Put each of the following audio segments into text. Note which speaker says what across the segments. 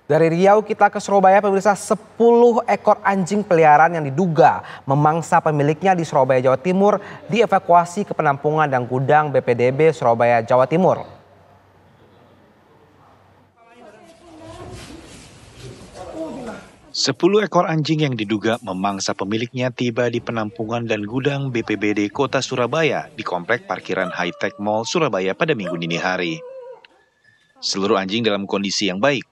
Speaker 1: Dari Riau kita ke Surabaya, pemirsa. 10 ekor anjing peliharaan yang diduga memangsa pemiliknya di Surabaya, Jawa Timur dievakuasi ke penampungan dan gudang BPDB Surabaya, Jawa Timur.
Speaker 2: Sepuluh ekor anjing yang diduga memangsa pemiliknya tiba di penampungan dan gudang BPBD Kota Surabaya di Komplek Parkiran High Tech Mall Surabaya pada Minggu dini hari. Seluruh anjing dalam kondisi yang baik.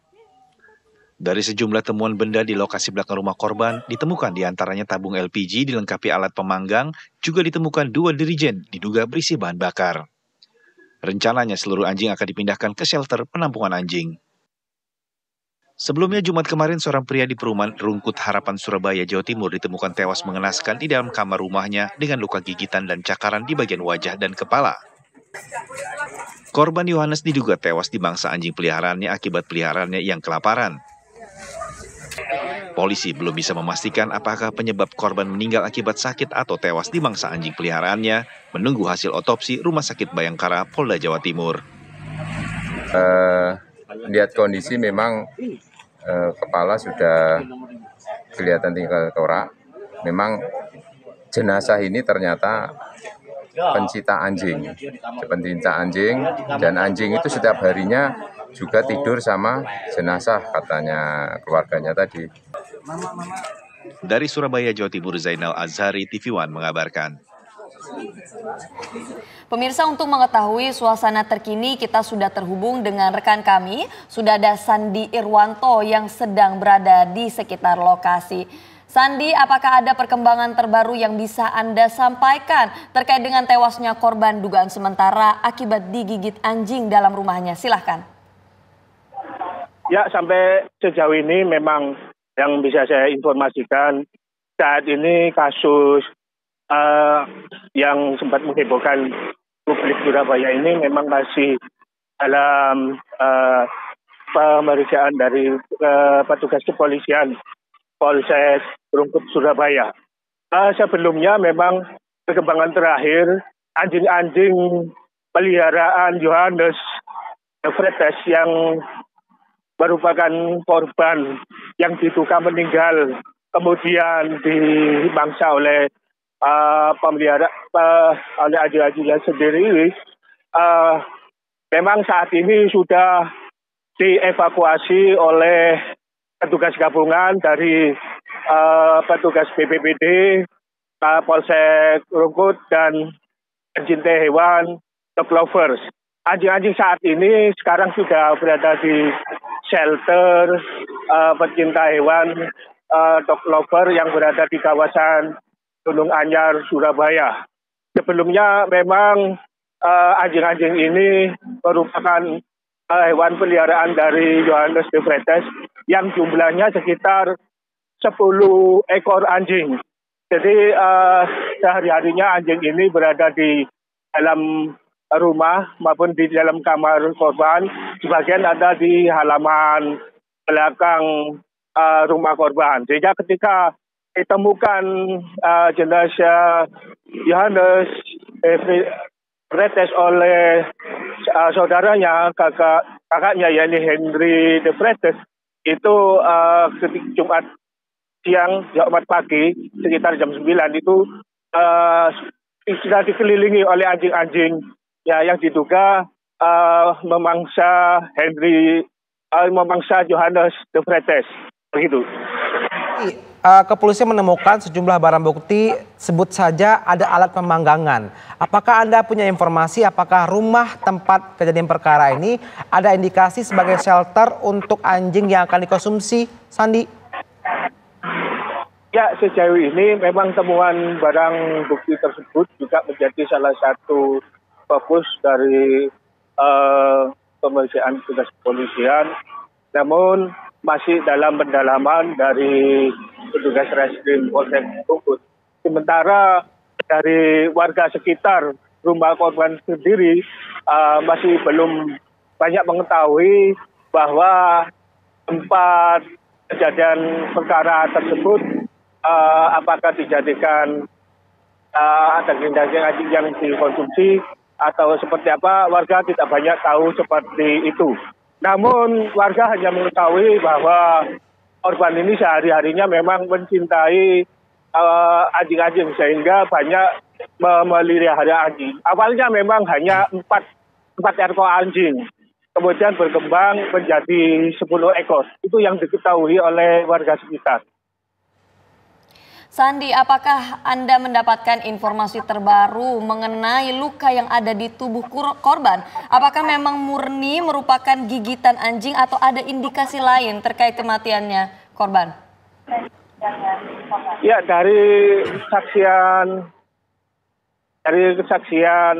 Speaker 2: Dari sejumlah temuan benda di lokasi belakang rumah korban, ditemukan diantaranya tabung LPG dilengkapi alat pemanggang, juga ditemukan 2 dirigen diduga berisi bahan bakar. Rencananya seluruh anjing akan dipindahkan ke shelter penampungan anjing. Sebelumnya Jumat kemarin seorang pria di perumahan Rungkut Harapan Surabaya, Jawa Timur ditemukan tewas mengenaskan di dalam kamar rumahnya dengan luka gigitan dan cakaran di bagian wajah dan kepala. Korban Yohanes diduga tewas dimangsa anjing peliharaannya akibat peliharaannya yang kelaparan. Polisi belum bisa memastikan apakah penyebab korban meninggal akibat sakit atau tewas dimangsa anjing peliharaannya, menunggu hasil otopsi Rumah Sakit Bayangkara, Polda Jawa Timur.
Speaker 3: Lihat kondisi memang kepala sudah kelihatan tinggal torak. Memang jenazah ini ternyata pencinta anjing, dan anjing itu setiap harinya juga tidur sama jenazah, katanya keluarganya tadi.
Speaker 2: Dari Surabaya, Jawa Timur, Zainal Azhari, TV One mengabarkan.
Speaker 4: Pemirsa, untuk mengetahui suasana terkini kita sudah terhubung dengan rekan kami. Sudah ada Sandi Irwanto yang sedang berada di sekitar lokasi. Sandi, apakah ada perkembangan terbaru yang bisa Anda sampaikan terkait dengan tewasnya korban dugaan sementara akibat digigit anjing dalam rumahnya? Silahkan.
Speaker 5: Ya, sampai sejauh ini memang yang bisa saya informasikan saat ini kasus yang sempat menghebohkan publik Surabaya ini memang masih dalam pemeriksaan dari petugas kepolisian Polsek Rungkut Surabaya. Sebelumnya memang perkembangan terakhir anjing-anjing peliharaan Yohanes de Vretes yang merupakan korban yang diduga meninggal kemudian dimangsa oleh oleh anjing-anjingnya sendiri. Memang saat ini sudah dievakuasi oleh petugas gabungan dari petugas BPBD, Polsek Rungkut dan pencinta hewan dog lovers. Anjing-anjing saat ini sekarang sudah berada di shelter pencinta hewan dog lover yang berada di kawasan Gunung Anyar, Surabaya. Sebelumnya memang anjing-anjing ini merupakan hewan peliharaan dari Yohanes de Vretes yang jumlahnya sekitar 10 ekor anjing. Jadi sehari-harinya anjing ini berada di dalam rumah maupun di dalam kamar korban. Sebagian ada di halaman belakang rumah korban. Sehingga ketika ditemukan jenazah Yohanes de Vretes oleh saudaranya, kakaknya yakni Henry de Vretes, itu ketika Jumat siang, Jumat pagi sekitar jam 9 itu sudah dikelilingi oleh anjing-anjing ya, yang diduga memangsa Yohanes de Vretes, begitu.
Speaker 1: Kepolisian menemukan sejumlah barang bukti, sebut saja ada alat pemanggangan. Apakah Anda punya informasi apakah rumah tempat kejadian perkara ini ada indikasi sebagai shelter untuk anjing yang akan dikonsumsi, Sandi?
Speaker 5: Ya, sejauh ini memang temuan barang bukti tersebut juga menjadi salah satu fokus dari pemeriksaan petugas kepolisian. Namun masih dalam pendalaman dari petugas Reskrim Polsek Rungkut. Sementara dari warga sekitar rumah korban sendiri masih belum banyak mengetahui bahwa tempat kejadian perkara tersebut apakah dijadikan daging-daging anjing yang dikonsumsi atau seperti apa, warga tidak banyak tahu seperti itu. Namun warga hanya mengetahui bahwa korban ini sehari-harinya memang mencintai anjing-anjing sehingga banyak memelihara anjing. Awalnya memang hanya 4 ekor anjing, kemudian berkembang menjadi 10 ekor. Itu yang diketahui oleh warga sekitar.
Speaker 4: Sandi, apakah Anda mendapatkan informasi terbaru mengenai luka yang ada di tubuh korban? Apakah memang murni merupakan gigitan anjing atau ada indikasi lain terkait kematiannya korban?
Speaker 5: Ya, dari kesaksian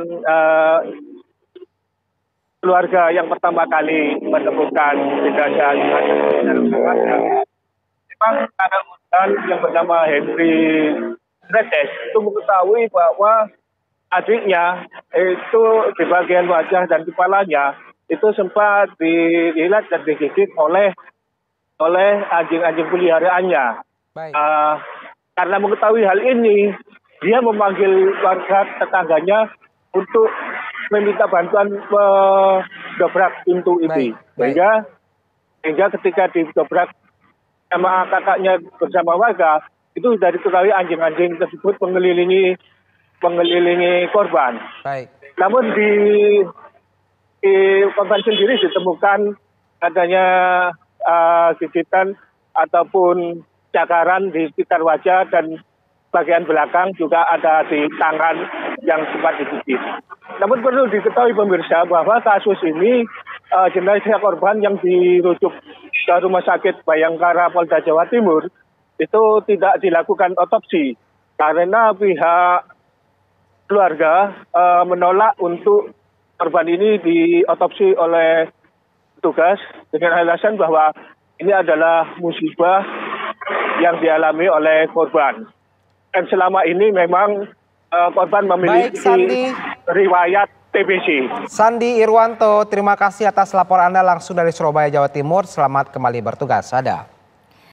Speaker 5: keluarga yang pertama kali menemukan jenazah dalam keluarga, memang ada hutan yang bernama Henry Retes itu mengetahui bahwa adiknya itu di bagian wajah dan kepalanya itu sempat dilihat dan digigit oleh anjing-anjing peliharaannya. Karena mengetahui hal ini, dia memanggil warga tetangganya untuk meminta bantuan mendobrak pintu itu. Sehingga ketika didobrak sama kakaknya bersama warga, itu sudah diketahui anjing-anjing tersebut mengelilingi korban. Namun di korban sendiri ditemukan adanya gigitan ataupun cakaran di sekitar wajah dan bagian belakang, juga ada di tangan yang sempat digigit. Namun perlu diketahui pemirsa bahwa kasus ini jenazah korban yang dirujuk ke Rumah Sakit Bayangkara Polda Jawa Timur itu tidak dilakukan otopsi karena pihak keluarga menolak untuk korban ini diotopsi oleh petugas dengan alasan bahwa ini adalah musibah yang dialami oleh korban. Dan selama ini memang korban memiliki riwayat TBC.
Speaker 1: Sandi Irwanto, terima kasih atas laporan Anda langsung dari Surabaya, Jawa Timur. Selamat kembali bertugas. Ada.